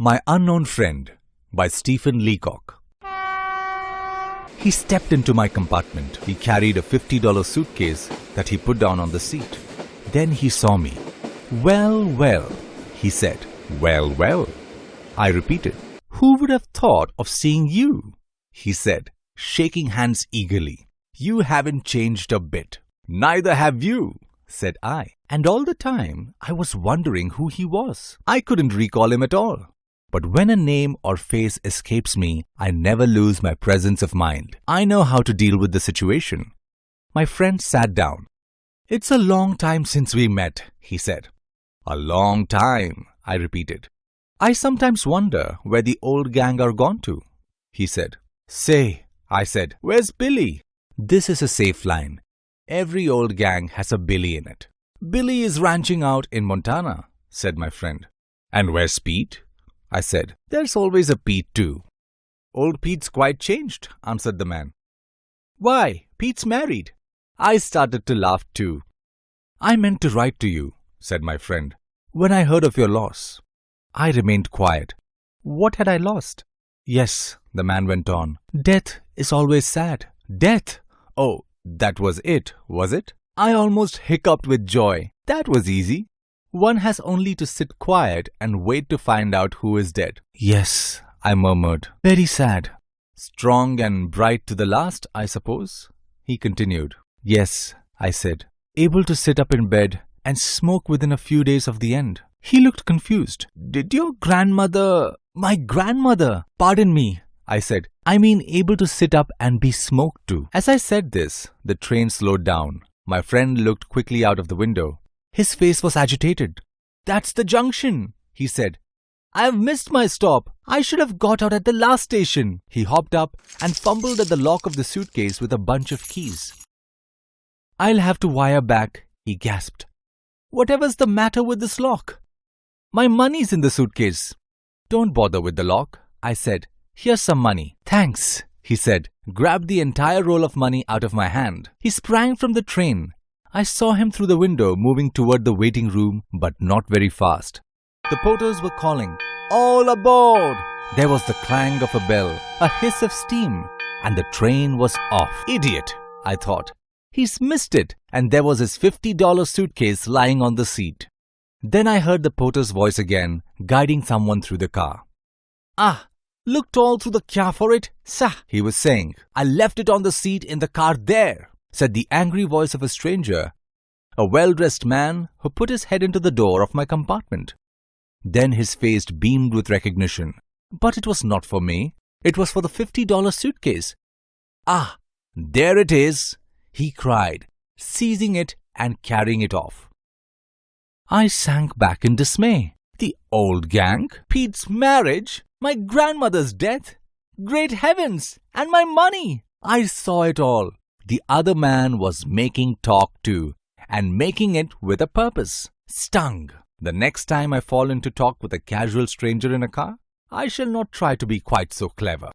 My Unknown Friend by Leacock. He stepped into my compartment. He carried a $50 suitcase that he put down on the seat. Then he saw me. "Well, well," he said. "Well, well." I repeated. "Who would have thought of seeing you?" he said, shaking hands eagerly. "You haven't changed a bit." "Neither have you," said I. And all the time, I was wondering who he was. I couldn't recall him at all. But when a name or face escapes me, I never lose my presence of mind. I know how to deal with the situation. My friend sat down. "It's a long time since we met," he said. "A long time," I repeated. "I sometimes wonder where the old gang are gone to," he said. "Say," I said, "where's Billy?" This is a safe line. Every old gang has a Billy in it. "Billy is ranching out in Montana," said my friend. "And where's Pete?" I said. "There's always a Pete too." "Old Pete's quite changed," answered the man. "Why, Pete's married." I started to laugh too. "I meant to write to you," said my friend, "when I heard of your loss." I remained quiet. What had I lost? "Yes," the man went on. "Death is always sad." Death! Oh, that was it, was it? I almost hiccuped with joy. That was easy. One has only to sit quiet and wait to find out who is dead. "Yes," I murmured. "Very sad." "Strong and bright to the last, I suppose?" he continued. "Yes," I said. "Able to sit up in bed and smoke within a few days of the end." He looked confused. "Did your grandmother—" "My grandmother! Pardon me," I said. "I mean able to sit up and be smoked to." As I said this, the train slowed down. My friend looked quickly out of the window. His face was agitated. "That's the junction," he said. "I have missed my stop. I should have got out at the last station." He hopped up and fumbled at the lock of the suitcase with a bunch of keys. "I'll have to wire back," he gasped. "Whatever's the matter with this lock?" "My money's in the suitcase." "Don't bother with the lock," I said. "Here's some money." "Thanks," he said, grabbed the entire roll of money out of my hand. He sprang from the train. I saw him through the window moving toward the waiting room, but not very fast. The porters were calling, "All aboard!" There was the clang of a bell, a hiss of steam, and the train was off. Idiot, I thought. He's missed it, and there was his $50 suitcase lying on the seat. Then I heard the porter's voice again, guiding someone through the car. "Ah, looked all through the kya for it, sah," he was saying. "I left it on the seat in the car there," said the angry voice of a stranger, a well-dressed man who put his head into the door of my compartment. Then his face beamed with recognition. But it was not for me. It was for the $50 suitcase. "Ah, there it is," he cried, seizing it and carrying it off. I sank back in dismay. The old gang? Pete's marriage? My grandmother's death? Great heavens! And my money! I saw it all. The other man was making talk too, and making it with a purpose. Stung. The next time I fall into talk with a casual stranger in a car, I shall not try to be quite so clever.